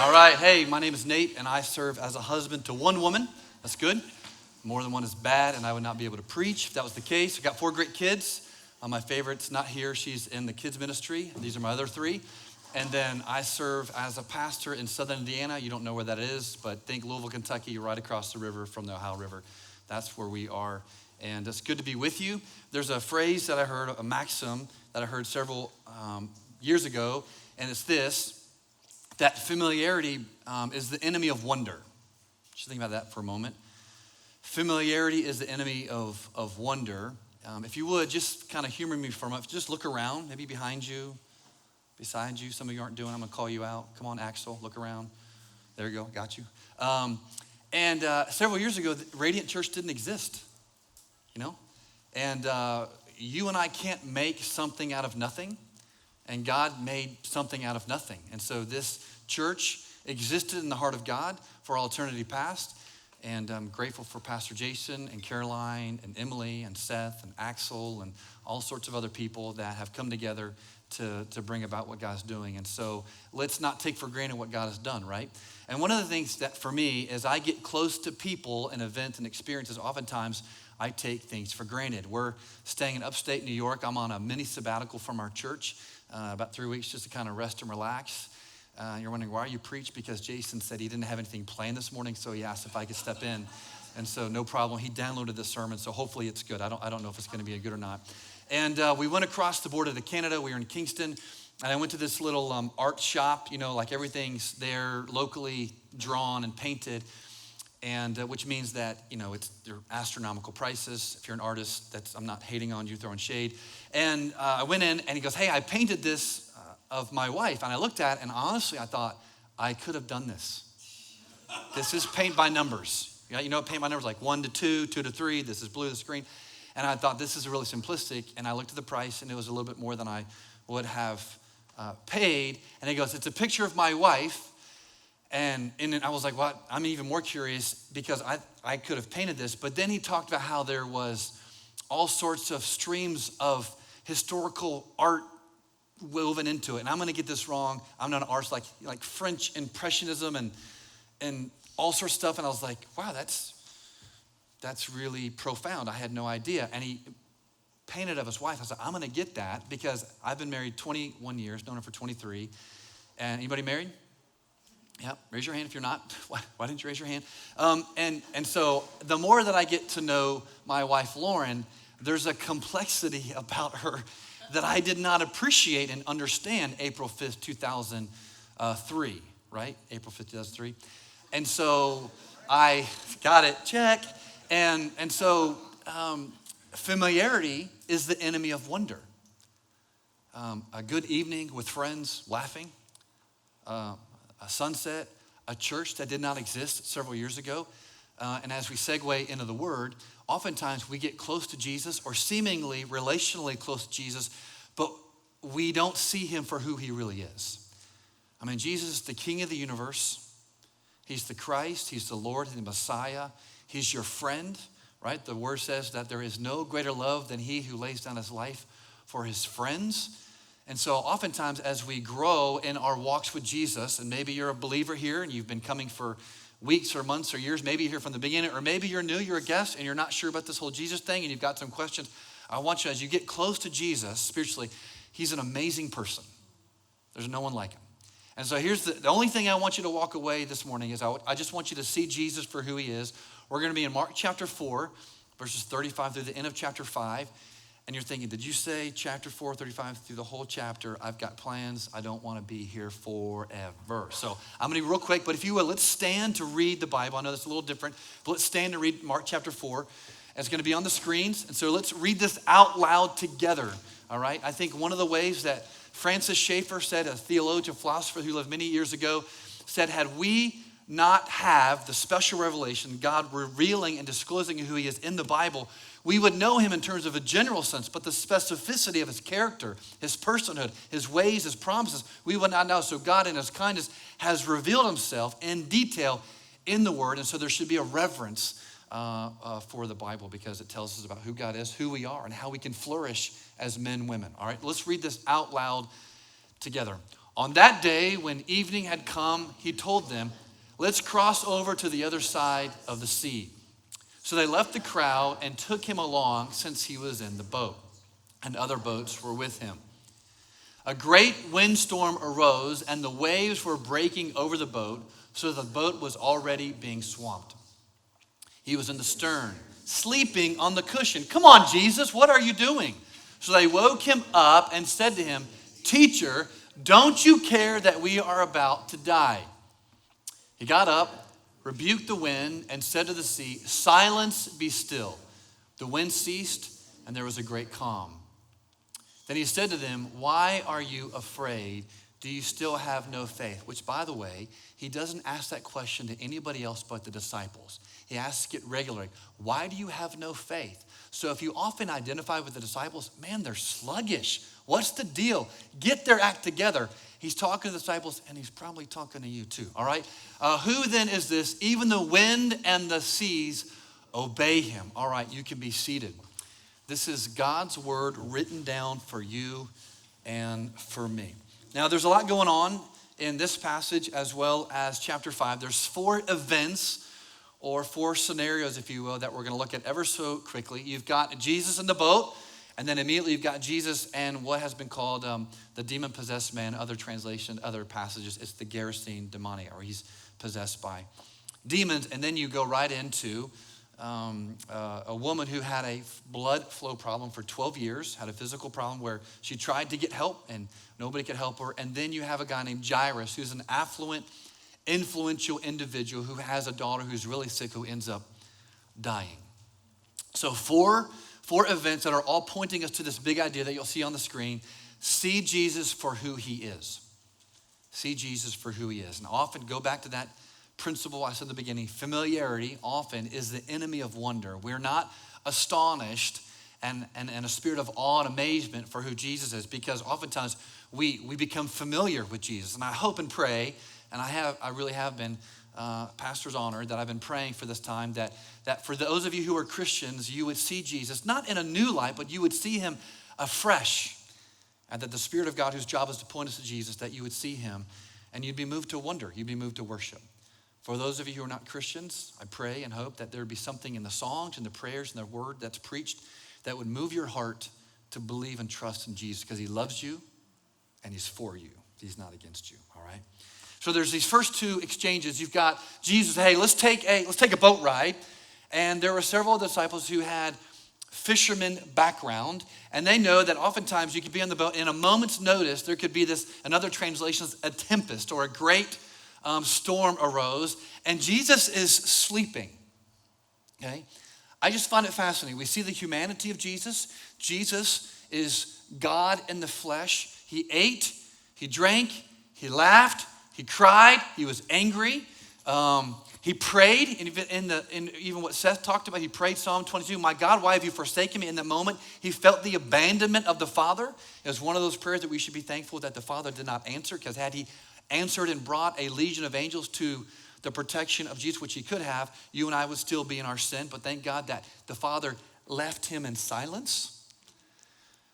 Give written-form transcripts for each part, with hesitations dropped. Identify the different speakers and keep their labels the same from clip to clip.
Speaker 1: All right, hey, my name is Nate, and I serve as a husband to one woman. That's good. More than one is bad, and I would not be able to preach if that was the case. I've got 4 great kids. My favorite's not here. She's in the kids ministry. These are my other 3. And then I serve as a pastor in southern Indiana. You don't know where that is, but think Louisville, Kentucky, right across the river from the Ohio River. That's where we are, and it's good to be with you. There's a phrase that I heard, a maxim that I heard several years ago, and it's this: that familiarity is the enemy of wonder. Just think about that for a moment. Familiarity is the enemy of wonder. If you would, just kind of humor me for a moment. Just look around, maybe behind you, beside you. Some of you aren't doing it. I'm going to call you out. Come on, Axel, look around. There you go, got you. Several years ago, Radiant Church didn't exist, you know? And you and I can't make something out of nothing. And God made something out of nothing. And so this church existed in the heart of God for all eternity past. And I'm grateful for Pastor Jason and Caroline and Emily and Seth and Axel and all sorts of other people that have come together to bring about what God's doing. And so let's not take for granted what God has done, right? And one of the things that for me, as I get close to people and events and experiences, oftentimes I take things for granted. We're staying in upstate New York. I'm on a mini sabbatical from our church, about 3 weeks just to kind of rest and relax. You're wondering, why you preach? Because Jason said he didn't have anything planned this morning, so he asked if I could step in. And so no problem. He downloaded the sermon, so hopefully it's good. I don't know if it's going to be good or not. And we went across the border to Canada. We were in Kingston, and I went to this little art shop. You know, like everything's there locally drawn and painted, and which means that, you know, they're astronomical prices. If you're an artist, I'm not hating on you, throwing shade. And I went in, and he goes, "Hey, I painted this of my wife." And I looked at it, and honestly, I thought, I could have done this. This is paint by numbers. You know, paint by numbers, like 1 to 2, 2 to 3. This is blue, this is green. And I thought, this is really simplistic. And I looked at the price, and it was a little bit more than I would have paid. And he goes, "It's a picture of my wife." And I was like, what? I'm even more curious because I could have painted this. But then he talked about how there was all sorts of streams of historical art woven into it. And I'm going to get this wrong. I'm not an artist, like French Impressionism and all sorts of stuff. And I was like, wow, that's really profound. I had no idea. And he painted of his wife. I was like, I'm going to get that because I've been married 21 years, known her for 23. And anybody married? Yeah, raise your hand if you're not. Why didn't you raise your hand? And so the more that I get to know my wife, Lauren, there's a complexity about her that I did not appreciate and understand April 5th, 2003, right? April 5th, 2003. And so I got it, check. And so familiarity is the enemy of wonder. A good evening with friends laughing, a sunset, a church that did not exist several years ago. And as we segue into the word, oftentimes we get close to Jesus or seemingly relationally close to Jesus, but we don't see him for who he really is. I mean, Jesus is the King of the universe. He's the Christ. He's the Lord, the Messiah. He's your friend, right? The word says that there is no greater love than he who lays down his life for his friends. And so oftentimes as we grow in our walks with Jesus, and maybe you're a believer here and you've been coming for weeks or months or years, maybe you're here from the beginning, or maybe you're new, you're a guest, and you're not sure about this whole Jesus thing, and you've got some questions. I want you, as you get close to Jesus spiritually, he's an amazing person. There's no one like him. And so here's the only thing I want you to walk away this morning is I just want you to see Jesus for who he is. We're going to be in Mark chapter 4, verses 35 through the end of chapter 5. And you're thinking, did you say chapter 4, 35 through the whole chapter? I've got plans. I don't want to be here forever. So I'm going to be real quick, but if you will, let's stand to read the Bible. I know that's a little different, but let's stand to read Mark chapter 4. It's going to be on the screens. And so let's read this out loud together, all right? I think one of the ways that Francis Schaeffer said, a theologian, philosopher who lived many years ago, said, had we not have the special revelation, God revealing and disclosing who he is in the Bible, we would know him in terms of a general sense, but the specificity of his character, his personhood, his ways, his promises, we would not know. So God in his kindness has revealed himself in detail in the word. And so there should be a reverence for the Bible because it tells us about who God is, who we are, and how we can flourish as men and women. All right, let's read this out loud together. On that day, when evening had come, he told them, let's cross over to the other side of the sea. So they left the crowd and took him along, since he was in the boat, and other boats were with him. A great windstorm arose, and the waves were breaking over the boat, so the boat was already being swamped. He was in the stern, sleeping on the cushion. Come on, Jesus, what are you doing? So they woke him up and said to him, Teacher, don't you care that we are about to die? He got up, rebuked the wind, and said to the sea, Silence, be still. The wind ceased, and there was a great calm. Then he said to them, Why are you afraid? Do you still have no faith? Which, by the way, he doesn't ask that question to anybody else but the disciples. He asks it regularly. Why do you have no faith? So if you often identify with the disciples, man, they're sluggish. What's the deal? Get their act together. He's talking to the disciples, and he's probably talking to you too, all right? Who then is this? Even the wind and the seas obey him. All right, you can be seated. This is God's word written down for you and for me. Now, there's a lot going on in this passage as well as chapter 5. There's 4 events or 4 scenarios, if you will, that we're going to look at ever so quickly. You've got Jesus in the boat, and then immediately you've got Jesus and what has been called the demon-possessed man. Other translation, other passages, it's the Gerasene demoniac, or he's possessed by demons. And then you go right into a woman who had a blood flow problem for 12 years, had a physical problem where she tried to get help and nobody could help her. And then you have a guy named Jairus, who's an affluent, influential individual who has a daughter who's really sick, who ends up dying. So four events that are all pointing us to this big idea that you'll see on the screen. See Jesus for who he is. See Jesus for who he is. And often go back to that principle I said in the beginning. Familiarity often is the enemy of wonder. We're not astonished and a spirit of awe and amazement for who Jesus is, because oftentimes we become familiar with Jesus. And I hope and pray, and I really have been pastor's honored that I've been praying for this time, that for those of you who are Christians, you would see Jesus, not in a new light, but you would see him afresh. And that the Spirit of God, whose job is to point us to Jesus, that you would see him and you'd be moved to wonder, you'd be moved to worship. For those of you who are not Christians, I pray and hope that there would be something in the songs and the prayers and the word that's preached that would move your heart to believe and trust in Jesus, because he loves you and he's for you. He's not against you, all right? So there's these first 2 exchanges. You've got Jesus, hey, let's take a boat ride. And there were several disciples who had fisherman background, and they know that oftentimes you could be on the boat, in a moment's notice, there could be this, in other translations, a tempest or a great storm arose, and Jesus is sleeping, okay? I just find it fascinating. We see the humanity of Jesus. Jesus is God in the flesh. He ate, he drank, he laughed, he cried, he was angry. He prayed, and even what Seth talked about, he prayed Psalm 22, my God, why have you forsaken me? In that moment, he felt the abandonment of the Father. It was one of those prayers that we should be thankful that the Father did not answer, because had he answered and brought a legion of angels to the protection of Jesus, which he could have, you and I would still be in our sin. But thank God that the Father left him in silence.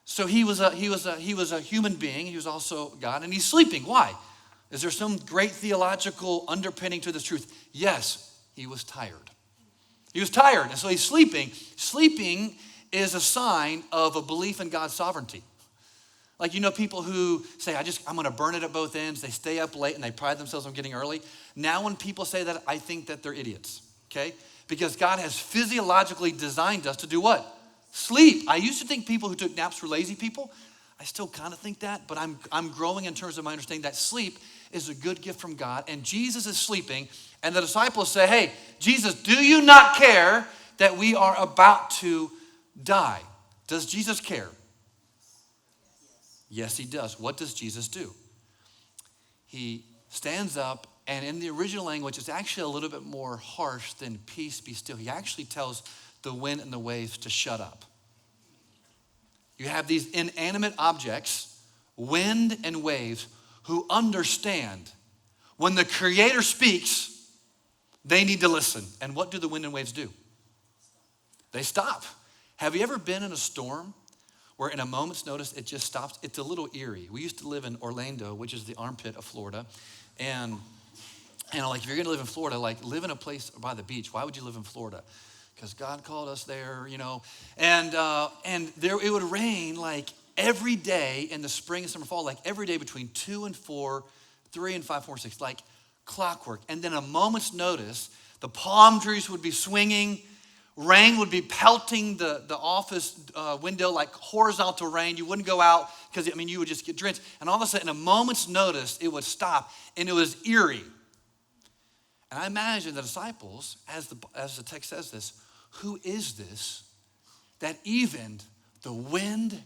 Speaker 1: So he was a human being. He was also God, and he's sleeping. Why? Is there some great theological underpinning to this truth? Yes, he was tired. He was tired, and so he's sleeping. Sleeping is a sign of a belief in God's sovereignty. Like, you know, people who say, I'm going to burn it at both ends. They stay up late and they pride themselves on getting early. Now when people say that, I think that they're idiots, okay? Because God has physiologically designed us to do what? Sleep. I used to think people who took naps were lazy people. I still kind of think that, but I'm growing in terms of my understanding that sleep is a good gift from God, and Jesus is sleeping, and the disciples say, hey, Jesus, do you not care that we are about to die? Does Jesus care? Yes, he does. What does Jesus do? He stands up, and in the original language, it's actually a little bit more harsh than peace be still. He actually tells the wind and the waves to shut up. You have these inanimate objects, wind and waves, who understand when the Creator speaks, they need to listen. And what do the wind and waves do? They stop. Have you ever been in a storm where in a moment's notice, it just stops. It's a little eerie. We used to live in Orlando, which is the armpit of Florida. And like, if you're gonna live in Florida, like, live in a place by the beach. Why would you live in Florida? Because God called us there, you know. And there it would rain like every day in the spring and summer, fall, like every day between 2 and 4, 3 and 5, 4, 6, like clockwork. And then a moment's notice, the palm trees would be swinging. Rain would be pelting the office window like horizontal rain. You wouldn't go out because, you would just get drenched. And all of a sudden, in a moment's notice, it would stop, and it was eerie. And I imagine the disciples, as the text says this, who is this that even the wind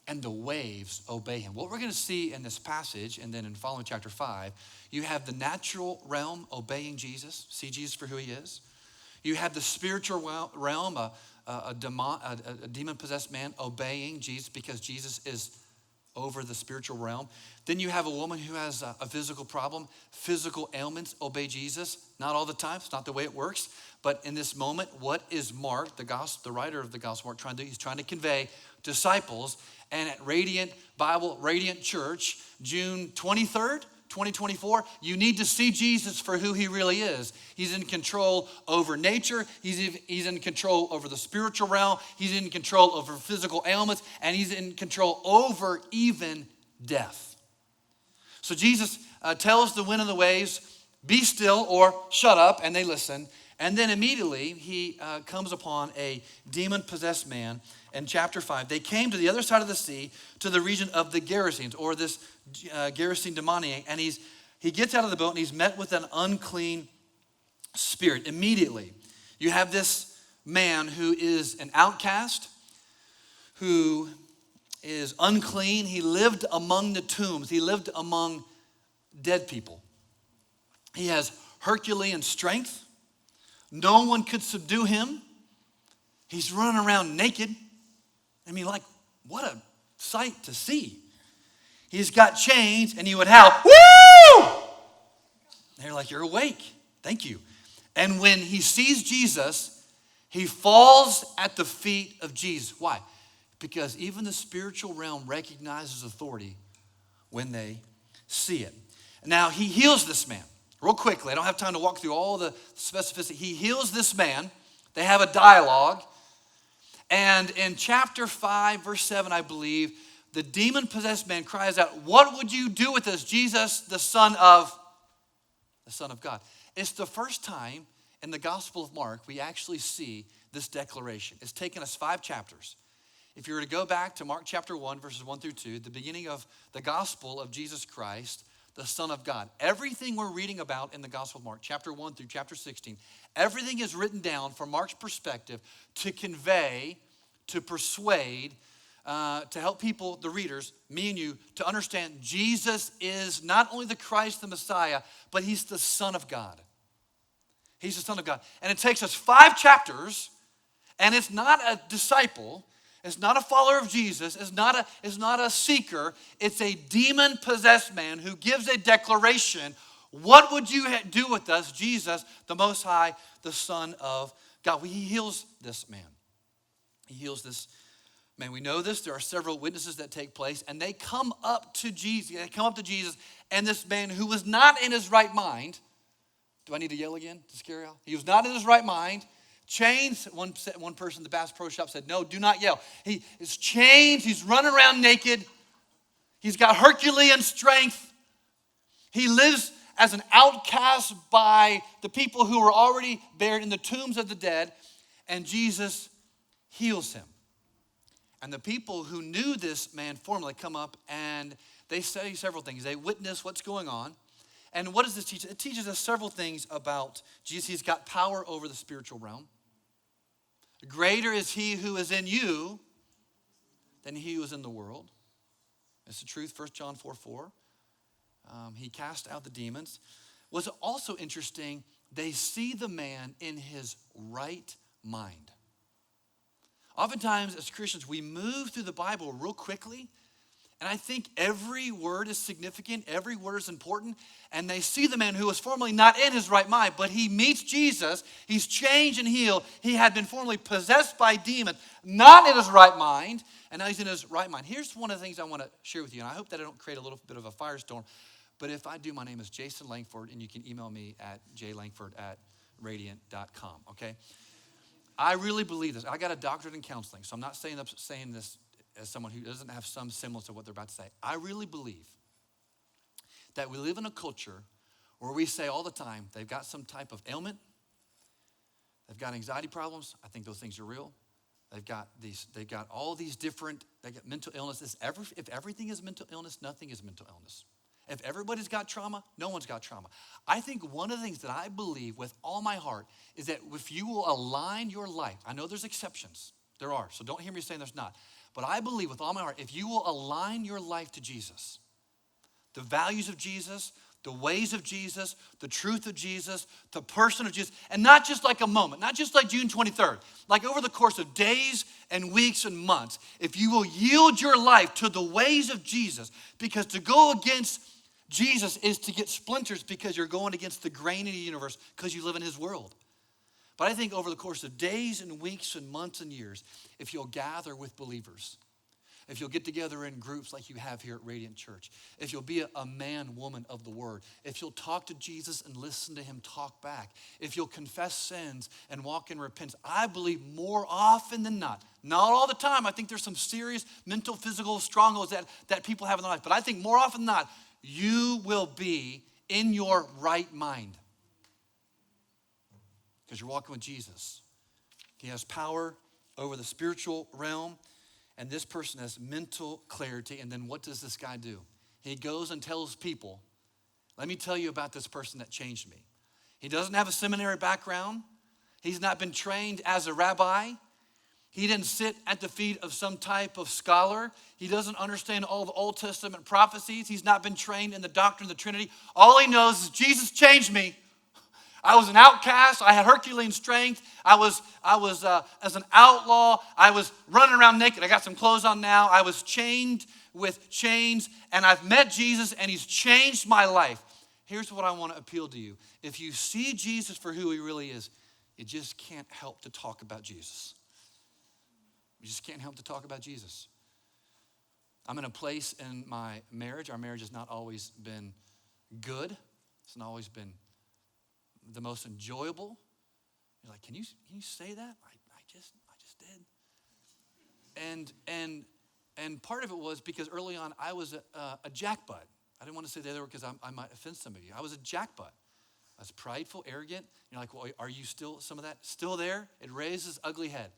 Speaker 1: and the waves obey him? What we're going to see in this passage, and then in following chapter 5, you have the natural realm obeying Jesus, see Jesus for who he is. You have the spiritual realm, a demon-possessed man obeying Jesus because Jesus is over the spiritual realm. Then you have a woman who has a physical problem, physical ailments, obey Jesus. Not all the time, it's not the way it works. But in this moment, what is Mark, the writer of the Gospel Mark, trying to do? He's trying to convey disciples. And at Radiant Bible, Radiant Church, June 23rd, 2024, you need to see Jesus for who he really is. He's in control over nature. He's in control over the spiritual realm. He's in control over physical ailments. And he's in control over even death. So Jesus tells the wind and the waves, be still or shut up, and they listen. And then immediately he comes upon a demon-possessed man. In chapter 5, they came to the other side of the sea, to the region of the Gerasenes, or this Gerasene demoniac, and he gets out of the boat and he's met with an unclean spirit. Immediately, you have this man who is an outcast, who is unclean. He lived among the tombs. He lived among dead people. He has Herculean strength. No one could subdue him. He's running around naked. Like, what a sight to see. He's got chains, and he would howl, woo! They're like, you're awake. Thank you. And when he sees Jesus, he falls at the feet of Jesus. Why? Because even the spiritual realm recognizes authority when they see it. Now, he heals this man. Real quickly, I don't have time to walk through all the specificity. He heals this man. They have a dialogue. And in chapter 5, verse 7, I believe, the demon-possessed man cries out, what would you do with us, Jesus, the Son of God? It's the first time in the Gospel of Mark we actually see this declaration. It's taken us 5 chapters. If you were to go back to Mark chapter 1, verses 1 through 2, the beginning of the Gospel of Jesus Christ, the Son of God. Everything we're reading about in the Gospel of Mark, chapter 1 through chapter 16, everything is written down from Mark's perspective to convey, to persuade, to help people, the readers, me and you, to understand Jesus is not only the Christ, the Messiah, but he's the Son of God. He's the Son of God. And it takes us 5 chapters, and it's not a disciple, it's not a follower of Jesus, it's not a seeker, it's a demon-possessed man who gives a declaration. What would you do with us, Jesus, the Most High, the Son of God? He heals this man. He heals this man. We know this. There are several witnesses that take place, and they come up to Jesus. And this man who was not in his right mind, do I need to yell again to scare y'all? He was not in his right mind. Chains, one person at the Bass Pro Shop said, no, do not yell. He is chained. He's running around naked. He's got Herculean strength. He lives as an outcast by the people who were already buried in the tombs of the dead, and Jesus heals him. And the people who knew this man formerly come up and they say several things. They witness what's going on. And what does this teach? It teaches us several things about Jesus. He's got power over the spiritual realm. Greater is he who is in you than he who is in the world. It's the truth, 1 John 4:4. He cast out the demons. What's also interesting, they see the man in his right mind. Oftentimes, as Christians, we move through the Bible real quickly, And I think every word is significant, every word is important, and they see the man who was formerly not in his right mind, but he meets Jesus, he's changed and healed. He had been formerly possessed by demons, not in his right mind, and now he's in his right mind. Here's one of the things I want to share with you, and I hope that I don't create a little bit of a firestorm, but if I do, my name is Jason Langford, and you can email me at jlangford@radiant.com, okay? I really believe this. I got a doctorate in counseling, so I'm not saying this as someone who doesn't have some semblance of what they're about to say. I really believe that we live in a culture where we say all the time, they've got some type of ailment, they've got anxiety problems. I think those things are real. They've got all these different, they got mental illnesses. If everything is mental illness, nothing is mental illness. If everybody's got trauma, no one's got trauma. I think one of the things that I believe with all my heart is that if you will align your life, I know there's exceptions, there are, so don't hear me saying there's not. But I believe with all my heart, if you will align your life to Jesus, the values of Jesus, the ways of Jesus, the truth of Jesus, the person of Jesus, and not just like a moment, not just like June 23rd, like over the course of days and weeks and months, if you will yield your life to the ways of Jesus, because to go against Jesus is to get splinters because you're going against the grain of the universe because you live in his world. But I think over the course of days and weeks and months and years, if you'll gather with believers, if you'll get together in groups like you have here at Radiant Church, if you'll be a man, woman of the word, if you'll talk to Jesus and listen to him talk back, if you'll confess sins and walk in repentance, I believe more often than not all the time, I think there's some serious mental, physical strongholds that people have in their life, but I think more often than not, you will be in your right mind. Because you're walking with Jesus. He has power over the spiritual realm, and this person has mental clarity. And then what does this guy do? He goes and tells people, let me tell you about this person that changed me. He doesn't have a seminary background. He's not been trained as a rabbi. He didn't sit at the feet of some type of scholar. He doesn't understand all the Old Testament prophecies. He's not been trained in the doctrine of the Trinity. All he knows is Jesus changed me. I was an outcast. I had Herculean strength. I was as an outlaw. I was running around naked. I got some clothes on now. I was chained with chains, and I've met Jesus, and he's changed my life. Here's what I want to appeal to you. If you see Jesus for who he really is, you just can't help to talk about Jesus. You just can't help to talk about Jesus. I'm in a place in my marriage. Our marriage has not always been good. It's not always been the most enjoyable. You're like, can you say that? I just did. And part of it was because early on I was a jackbutt. I didn't want to say the other word because I might offend some of you. I was a jackbutt. I was prideful, arrogant. You're like, well, are you still some of that still there? It raises ugly head.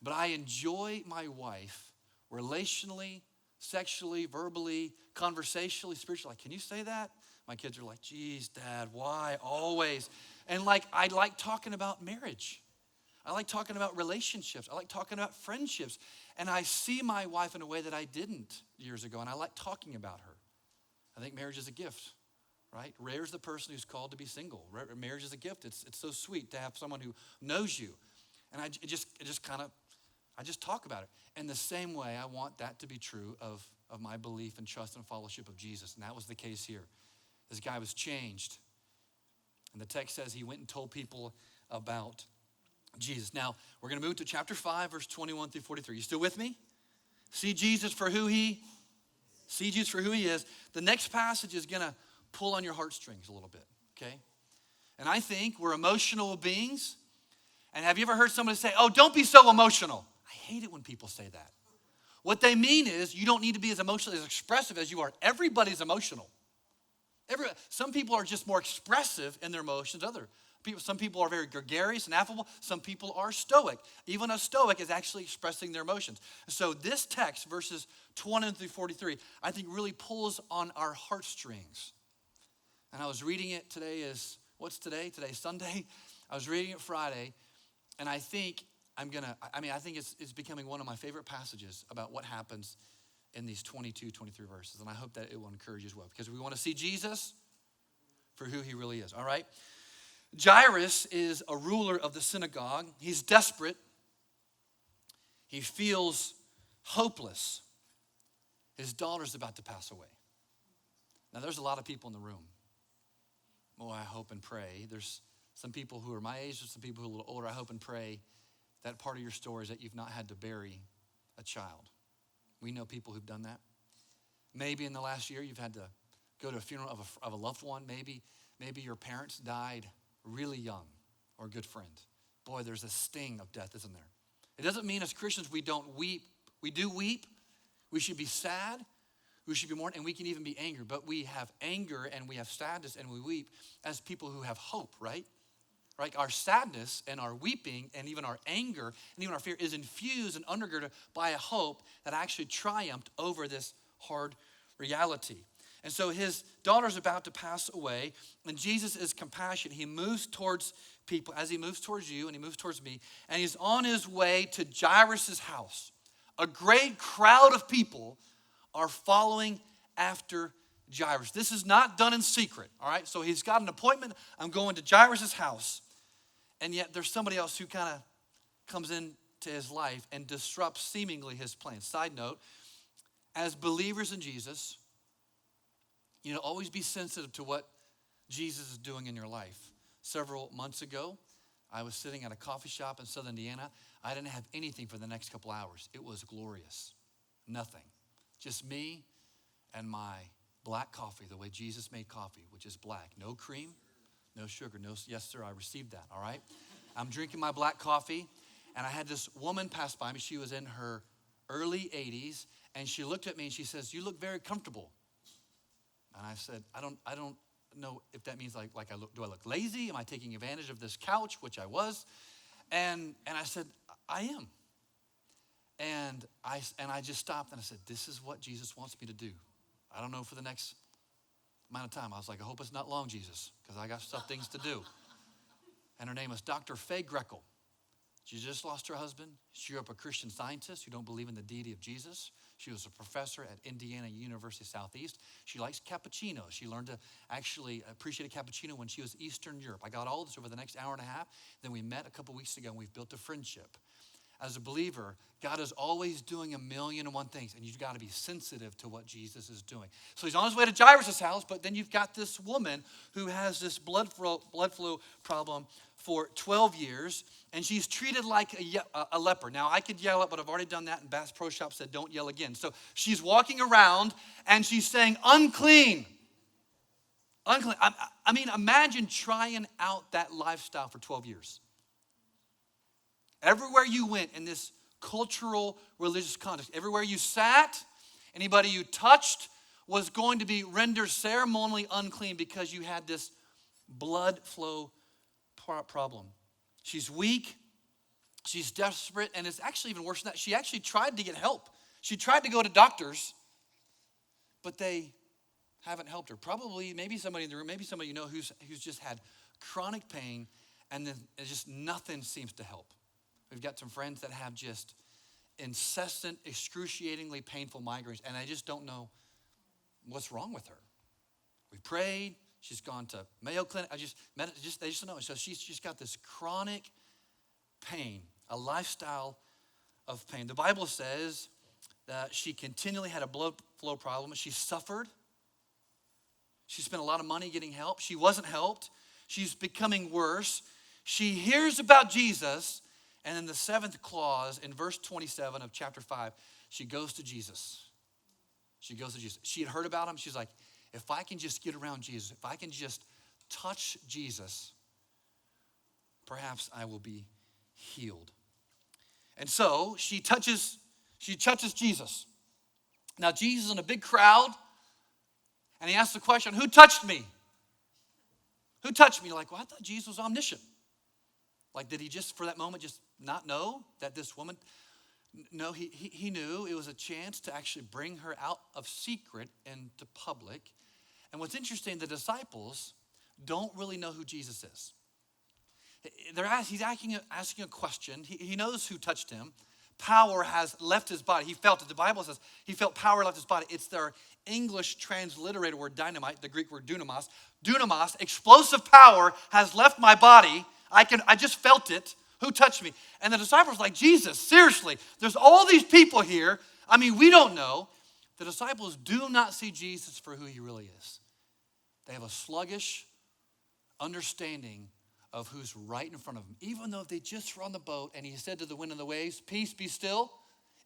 Speaker 1: But I enjoy my wife relationally, sexually, verbally, conversationally, spiritually. Like, can you say that? My kids are like, geez, Dad, why always? And like, I like talking about marriage. I like talking about relationships. I like talking about friendships. And I see my wife in a way that I didn't years ago, and I like talking about her. I think marriage is a gift, right? Rare is the person who's called to be single. Marriage is a gift. It's so sweet to have someone who knows you. And I just talk about it. In the same way, I want that to be true of my belief and trust and fellowship of Jesus. And that was the case here. This guy was changed. And the text says he went and told people about Jesus. Now, we're going to move to chapter 5, verse 21 through 43. You still with me? See Jesus for who he is. The next passage is going to pull on your heartstrings a little bit, okay? And I think we're emotional beings. And have you ever heard somebody say, oh, don't be so emotional? I hate it when people say that. What they mean is you don't need to be as emotionally as expressive as you are. Everybody's emotional. Some people are just more expressive in their emotions. Some people are very gregarious and affable. Some people are stoic. Even a stoic is actually expressing their emotions. So this text, verses 20 through 43, I think really pulls on our heartstrings. And I was reading it what's today? Today's Sunday. I was reading it Friday, and I think it's becoming one of my favorite passages about what happens in these 22, 23 verses. And I hope that it will encourage you as well, because we want to see Jesus for who he really is, all right? Jairus is a ruler of the synagogue. He's desperate. He feels hopeless. His daughter's about to pass away. Now, there's a lot of people in the room. Oh, I hope and pray. There's some people who are my age, there's some people who are a little older. I hope and pray that part of your story is that you've not had to bury a child. We know people who've done that. Maybe in the last year you've had to go to a funeral of a loved one. Maybe your parents died really young, or a good friend. Boy, there's a sting of death, isn't there? It doesn't mean as Christians we don't weep. We do weep. We should be sad. We should be mourning, and we can even be angry. But we have anger and we have sadness and we weep as people who have hope, right? Right? Our sadness and our weeping and even our anger and even our fear is infused and undergirded by a hope that actually triumphed over this hard reality. And so his daughter's about to pass away, and Jesus is compassionate. He moves towards people as he moves towards you and he moves towards me, and he's on his way to Jairus' house. A great crowd of people are following after Jairus. This is not done in secret, all right? So he's got an appointment. I'm going to Jairus' house, and yet there's somebody else who kind of comes into his life and disrupts seemingly his plans. Side note, as believers in Jesus, always be sensitive to what Jesus is doing in your life. Several months ago, I was sitting at a coffee shop in Southern Indiana. I didn't have anything for the next couple hours. It was glorious. Nothing. Just me and my black coffee, the way Jesus made coffee, which is black. No cream, no sugar. No, yes, sir, I received that, all right? I'm drinking my black coffee, and I had this woman pass by me. She was in her early 80s, and she looked at me and she says, "You look very comfortable." And I said, I don't know if that means do I look lazy? Am I taking advantage of this couch, which I was? And I said, I am. And I just stopped and I said, this is what Jesus wants me to do. I don't know for the next amount of time. I was like, I hope it's not long, Jesus, because I got things to do. And her name was Dr. Faye Grekel. She just lost her husband. She grew up a Christian Scientist who don't believe in the deity of Jesus. She was a professor at Indiana University Southeast. She likes cappuccino. She learned to actually appreciate a cappuccino when she was Eastern Europe. I got all this over the next hour and a half. Then we met a couple weeks ago and we've built a friendship. As a believer, God is always doing 1,000,001 things, and you've got to be sensitive to what Jesus is doing. So he's on his way to Jairus' house, but then you've got this woman who has this blood flow problem for 12 years, and she's treated like a leper. Now, I could yell it, but I've already done that, and Bass Pro Shop said don't yell again. So she's walking around, and she's saying, unclean. Unclean. I mean, imagine trying out that lifestyle for 12 years. Everywhere you went in this cultural, religious context, everywhere you sat, anybody you touched was going to be rendered ceremonially unclean because you had this blood flow problem. She's weak, she's desperate, and it's actually even worse than that. She actually tried to get help. She tried to go to doctors, but they haven't helped her. Probably, maybe somebody in the room, maybe somebody you know who's just had chronic pain, and then just nothing seems to help. We've got some friends that have just incessant, excruciatingly painful migraines, and I just don't know what's wrong with her. We prayed. She's gone to Mayo Clinic. They just don't know. So she's got this chronic pain, a lifestyle of pain. The Bible says that she continually had a blood flow problem. She suffered. She spent a lot of money getting help. She wasn't helped. She's becoming worse. She hears about Jesus. And in the 7th clause, in verse 27 of chapter 5, she goes to Jesus. She goes to Jesus. She had heard about him. She's like, if I can just get around Jesus, if I can just touch Jesus, perhaps I will be healed. And so she touches Jesus. Now Jesus is in a big crowd, and he asks the question, who touched me? Who touched me? You're like, well, I thought Jesus was omniscient. Like, did he just, for that moment, just not know that this woman? No, he knew. It was a chance to actually bring her out of secret into public. And what's interesting, the disciples don't really know who Jesus is. He's asking a question. He knows who touched him. Power has left his body. He felt it. The Bible says he felt power left his body. It's their English transliterated word dynamite, the Greek word dunamis. Dunamis, explosive power has left my body. I just felt it. Who touched me? And the disciples were like, Jesus, seriously, there's all these people here. I mean, we don't know. The disciples do not see Jesus for who he really is. They have a sluggish understanding of who's right in front of them. Even though they just were on the boat and he said to the wind and the waves, peace, be still.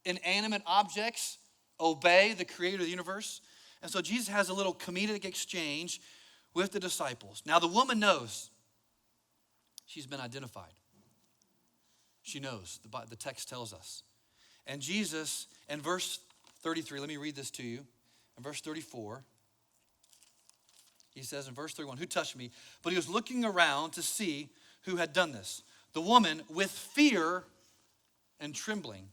Speaker 1: Inanimate objects obey the creator of the universe. And so Jesus has a little comedic exchange with the disciples. Now the woman knows she's been identified. She knows, the text tells us. And Jesus, in verse 33, let me read this to you. In verse 34, he says in verse 31, who touched me? But he was looking around to see who had done this. The woman, with fear and trembling,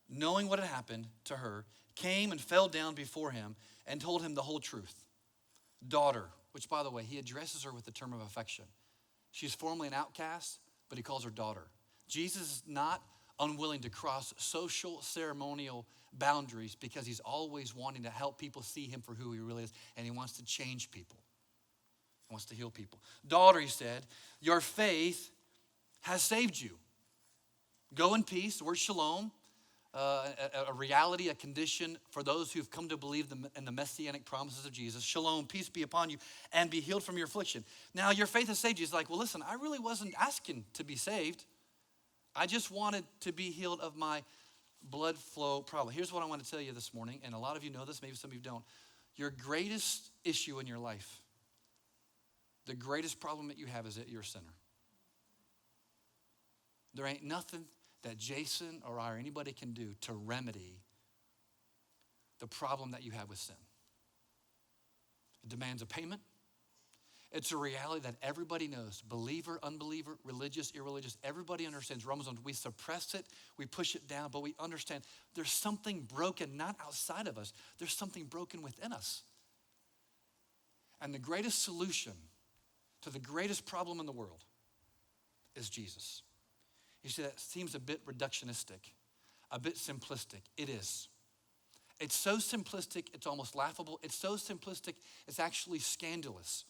Speaker 1: knowing what had happened to her, came and fell down before him and told him the whole truth. Daughter, which by the way, he addresses her with the term of affection. She's formerly an outcast, but he calls her daughter. Jesus is not unwilling to cross social, ceremonial boundaries because he's always wanting to help people see him for who he really is, and he wants to change people. He wants to heal people. Daughter, he said, your faith has saved you. Go in peace. The word shalom, a reality, a condition for those who've come to believe in the messianic promises of Jesus. Shalom, peace be upon you, and be healed from your affliction. Now, your faith has saved you. He's like, well, listen, I really wasn't asking to be saved. I just wanted to be healed of my blood flow problem. Here's what I want to tell you this morning, and a lot of you know this, maybe some of you don't. Your greatest issue in your life, the greatest problem that you have is that you're a sinner. There ain't nothing that Jason or I or anybody can do to remedy the problem that you have with sin. It demands a payment. It's a reality that everybody knows. Believer, unbeliever, religious, irreligious, everybody understands. Romans 1, we suppress it, we push it down, but we understand there's something broken, not outside of us. There's something broken within us. And the greatest solution to the greatest problem in the world is Jesus. You see, that seems a bit reductionistic, a bit simplistic. It is. It's so simplistic, it's almost laughable. It's so simplistic, it's actually scandalous.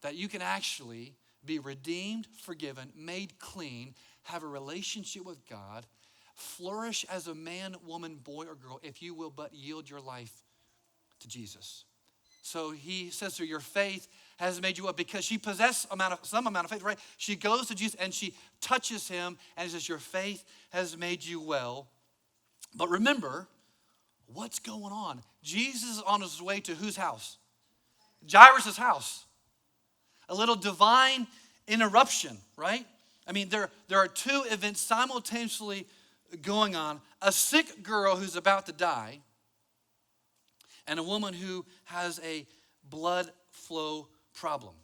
Speaker 1: That you can actually be redeemed, forgiven, made clean, have a relationship with God, flourish as a man, woman, boy, or girl, if you will but yield your life to Jesus. So he says to her, your faith has made you well, because she possessed some amount of faith, right? She goes to Jesus and she touches him and he says, your faith has made you well. But remember, what's going on? Jesus is on his way to whose house? Jairus' house. A little divine interruption, right? I mean, there are two events simultaneously going on. A sick girl who's about to die and a woman who has a blood flow problem.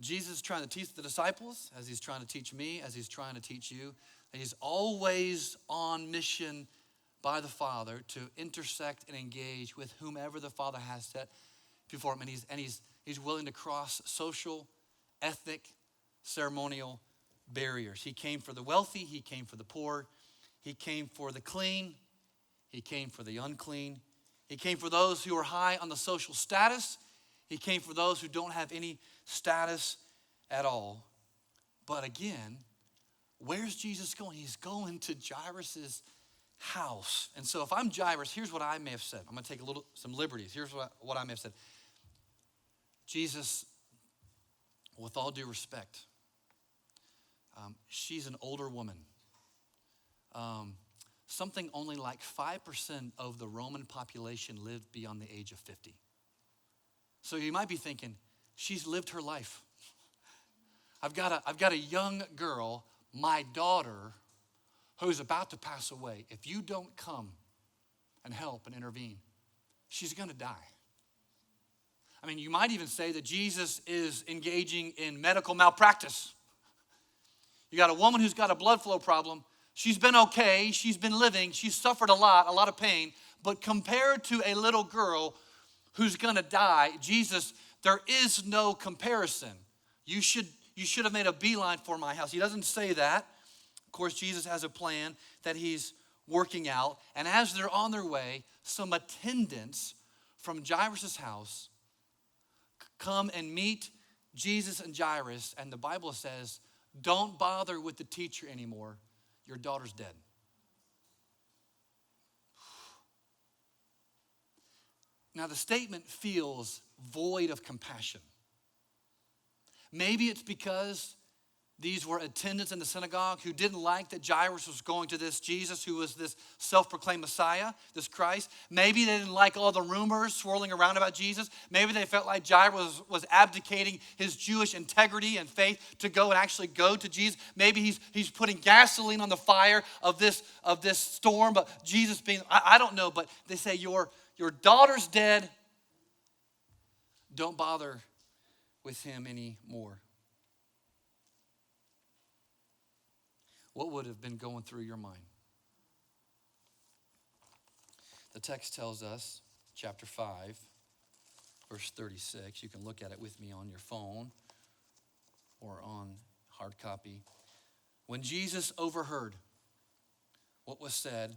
Speaker 1: Jesus is trying to teach the disciples, as he's trying to teach me, as he's trying to teach you, that he's always on mission by the Father to intersect and engage with whomever the Father has set before him. And he's willing to cross social, ethnic, ceremonial barriers. He came for the wealthy. He came for the poor. He came for the clean. He came for the unclean. He came for those who are high on the social status. He came for those who don't have any status at all. But again, where's Jesus going? He's going to Jairus' house. And so if I'm Jairus, here's what I may have said. I'm going to take some liberties. Here's what I may have said. Jesus, with all due respect, she's an older woman. Something only like 5% of the Roman population lived beyond the age of 50. So you might be thinking, she's lived her life. I've got a young girl, my daughter, who's about to pass away. If you don't come and help and intervene, she's going to die. I mean, you might even say that Jesus is engaging in medical malpractice. You got a woman who's got a blood flow problem. She's been okay. She's been living. She's suffered a lot of pain. But compared to a little girl who's going to die, Jesus, there is no comparison. You should have made a beeline for my house. He doesn't say that. Of course, Jesus has a plan that he's working out. And as they're on their way, some attendants from Jairus' house come and meet Jesus and Jairus. And the Bible says, don't bother with the teacher anymore. Your daughter's dead. Now, the statement feels void of compassion. Maybe it's because these were attendants in the synagogue who didn't like that Jairus was going to this Jesus who was this self-proclaimed Messiah, this Christ. Maybe they didn't like all the rumors swirling around about Jesus. Maybe they felt like Jairus was abdicating his Jewish integrity and faith to go and actually go to Jesus. Maybe he's putting gasoline on the fire of this storm, but Jesus being, I don't know, but they say your daughter's dead. Don't bother with him anymore. What would have been going through your mind? The text tells us, chapter 5, verse 36. You can look at it with me on your phone or on hard copy. When Jesus overheard what was said,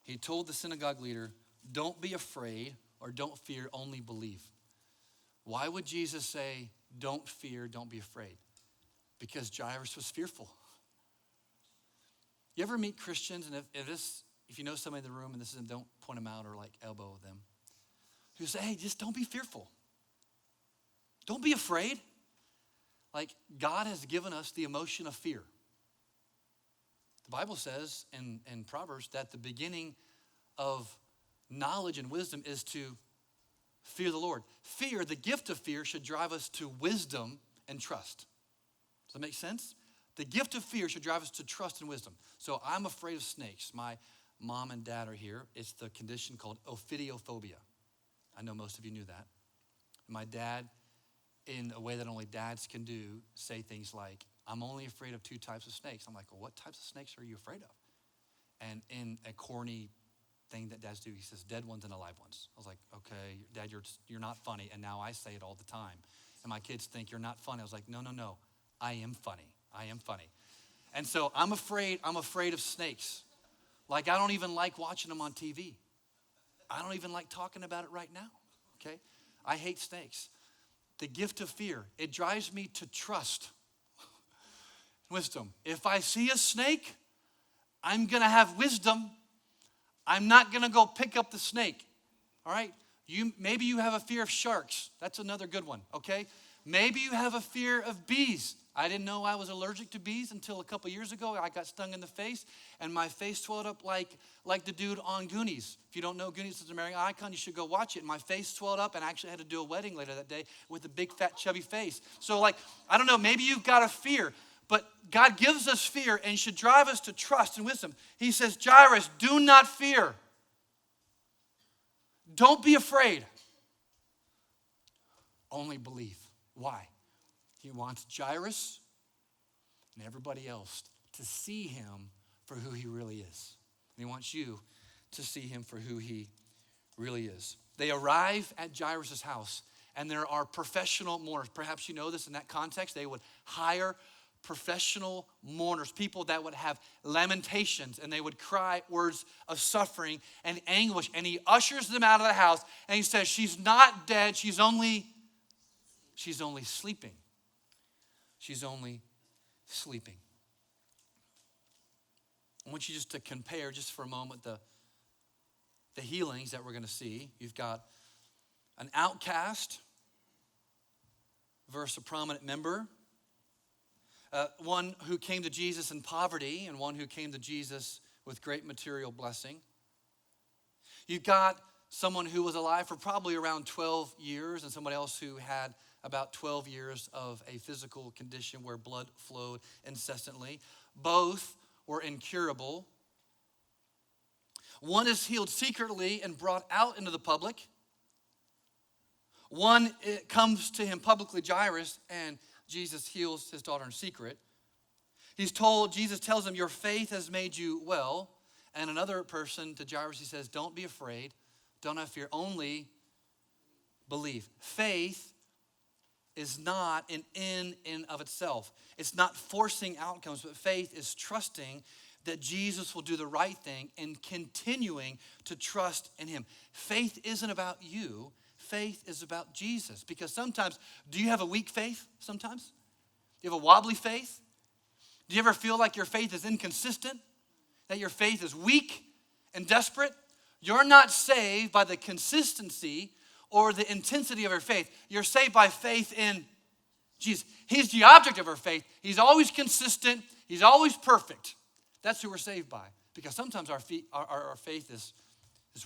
Speaker 1: he told the synagogue leader, "Don't be afraid or don't fear, only believe." Why would Jesus say, "Don't fear, don't be afraid"? Because Jairus was fearful. You ever meet Christians, and if you know somebody in the room, and this isn't, don't point them out or like elbow them, who say, "Hey, just don't be fearful. Don't be afraid." Like, God has given us the emotion of fear. The Bible says in Proverbs that the beginning of knowledge and wisdom is to fear the Lord. Fear, the gift of fear, should drive us to wisdom and trust. Does that make sense? The gift of fear should drive us to trust and wisdom. So I'm afraid of snakes. My mom and dad are here. It's the condition called ophidiophobia. I know most of you knew that. My dad, in a way that only dads can do, say things like, "I'm only afraid of 2 types of snakes." I'm like, "Well, what types of snakes are you afraid of?" And in a corny thing that dads do, he says, "Dead ones and alive ones." I was like, "Okay, Dad, you're not funny." And now I say it all the time. And my kids think you're not funny. I was like, no, I am funny. I am funny. And so I'm afraid of snakes. Like, I don't even like watching them on TV. I don't even like talking about it right now, okay? I hate snakes. The gift of fear, it drives me to trust wisdom. If I see a snake, I'm going to have wisdom. I'm not going to go pick up the snake, all right? Maybe you have a fear of sharks. That's another good one, okay? Maybe you have a fear of bees. I didn't know I was allergic to bees until a couple years ago. I got stung in the face, and my face swelled up like the dude on Goonies. If you don't know Goonies, it's an American icon. You should go watch it. And my face swelled up, and I actually had to do a wedding later that day with a big, fat, chubby face. So, I don't know, maybe you've got a fear, but God gives us fear and should drive us to trust and wisdom. He says, "Jairus, do not fear. Don't be afraid. Only believe." Why? He wants Jairus and everybody else to see him for who he really is. And he wants you to see him for who he really is. They arrive at Jairus' house, and there are professional mourners. Perhaps you know this in that context. They would hire professional mourners, people that would have lamentations, and they would cry words of suffering and anguish. And he ushers them out of the house, and he says, "She's not dead. She's only sleeping." She's only sleeping. I want you just to compare, just for a moment, the healings that we're going to see. You've got an outcast versus a prominent member. One who came to Jesus in poverty and one who came to Jesus with great material blessing. You've got someone who was alive for probably around 12 years and somebody else who had about 12 years of a physical condition where blood flowed incessantly. Both were incurable. One is healed secretly and brought out into the public. One, it comes to him publicly, Jairus, and Jesus heals his daughter in secret. Jesus tells him, "Your faith has made you well." And another person, to Jairus, he says, "Don't be afraid. Don't have fear. Only believe." Faith is not an end in of itself. It's not forcing outcomes, but faith is trusting that Jesus will do the right thing and continuing to trust in him. Faith isn't about you. Faith is about Jesus. Because sometimes, do you have a weak faith sometimes? Do you have a wobbly faith? Do you ever feel like your faith is inconsistent? That your faith is weak and desperate? You're not saved by the consistency or the intensity of our faith. You're saved by faith in Jesus. He's the object of our faith. He's always consistent. He's always perfect. That's who we're saved by. Because sometimes our faith is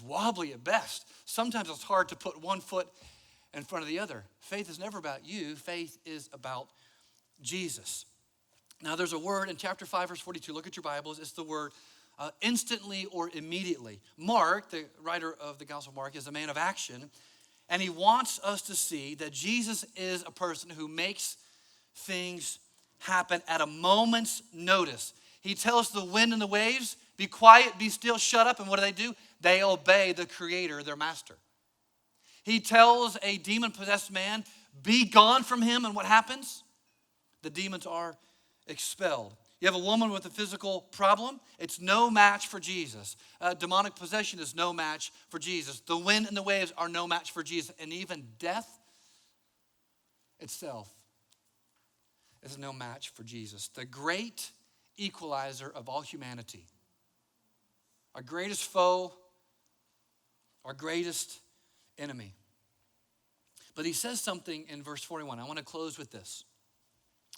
Speaker 1: wobbly at best. Sometimes it's hard to put one foot in front of the other. Faith is never about you. Faith is about Jesus. Now there's a word in chapter 5, verse 42. Look at your Bibles. It's the word instantly or immediately. Mark, the writer of the Gospel of Mark, is a man of action. And he wants us to see that Jesus is a person who makes things happen at a moment's notice. He tells the wind and the waves, be quiet, be still, shut up. And what do? They obey the Creator, their master. He tells a demon-possessed man, be gone from him. And what happens? The demons are expelled. You have a woman with a physical problem. It's no match for Jesus. Demonic possession is no match for Jesus. The wind and the waves are no match for Jesus. And even death itself is no match for Jesus. The great equalizer of all humanity. Our greatest foe, our greatest enemy. But he says something in verse 41. I want to close with this.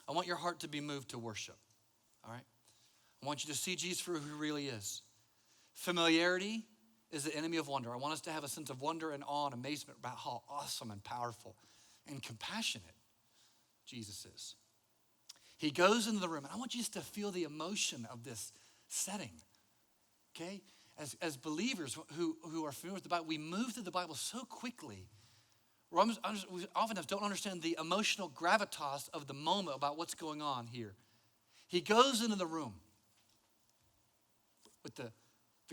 Speaker 1: I want your heart to be moved to worship. All right? I want you to see Jesus for who he really is. Familiarity is the enemy of wonder. I want us to have a sense of wonder and awe and amazement about how awesome and powerful and compassionate Jesus is. He goes into the room, and I want you just to feel the emotion of this setting. Okay? As believers who are familiar with the Bible, we move through the Bible so quickly. We oftentimes don't understand the emotional gravitas of the moment about what's going on here. He goes into the room with the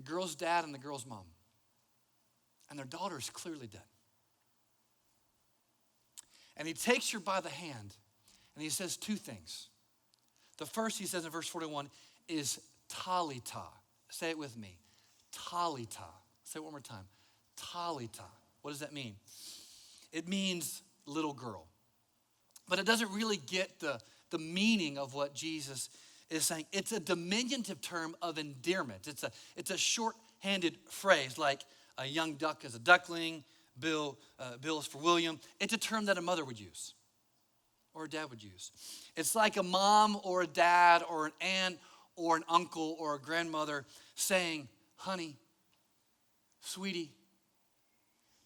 Speaker 1: girl's dad and the girl's mom. And their daughter is clearly dead. And he takes her by the hand and he says two things. The first he says in verse 41 is Talita. Say it with me. Talita. Say it one more time. Talita. What does that mean? It means little girl. But it doesn't really get the meaning of what Jesus is saying. It's a diminutive term of endearment. It's a short-handed phrase, like a young duck is a duckling, Bill is for William. It's a term that a mother would use or a dad would use. It's like a mom or a dad or an aunt or an uncle or a grandmother saying, honey, sweetie,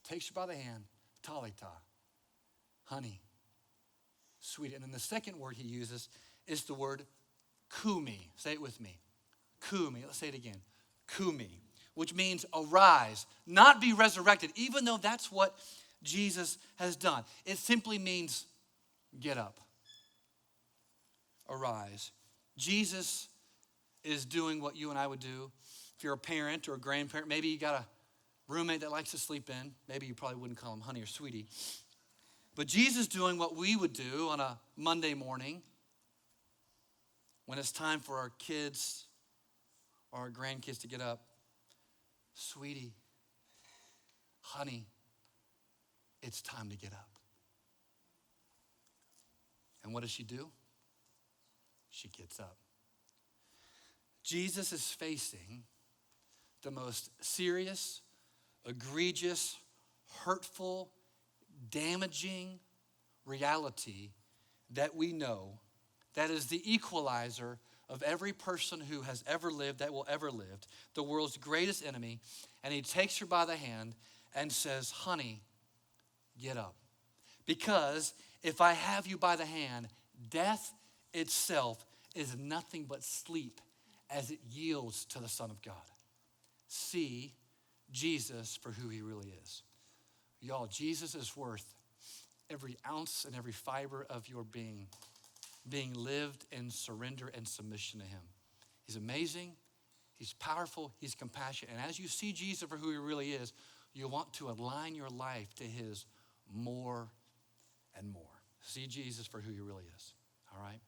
Speaker 1: takes her by the hand, Talita, honey, sweetie. And then the second word he uses is the word kumi. Say it with me. Kumi. Let's say it again. Kumi, which means arise, not be resurrected, even though that's what Jesus has done. It simply means get up. Arise. Jesus is doing what you and I would do. If you're a parent or a grandparent, maybe you got a roommate that likes to sleep in. Maybe you probably wouldn't call him honey or sweetie. But Jesus is doing what we would do on a Monday morning when it's time for our kids or our grandkids to get up. Sweetie, honey, it's time to get up. And what does she do? She gets up. Jesus is facing the most serious, egregious, hurtful, damaging reality that we know, that is the equalizer of every person who has ever lived, that will ever live, the world's greatest enemy. And he takes her by the hand and says, honey, get up. Because if I have you by the hand, death itself is nothing but sleep as it yields to the Son of God. See Jesus for who he really is. Y'all, Jesus is worth every ounce and every fiber of your being lived in surrender and submission to him. He's amazing. He's powerful. He's compassionate. And as you see Jesus for who he really is, you want to align your life to his more and more. See Jesus for who he really is. All right?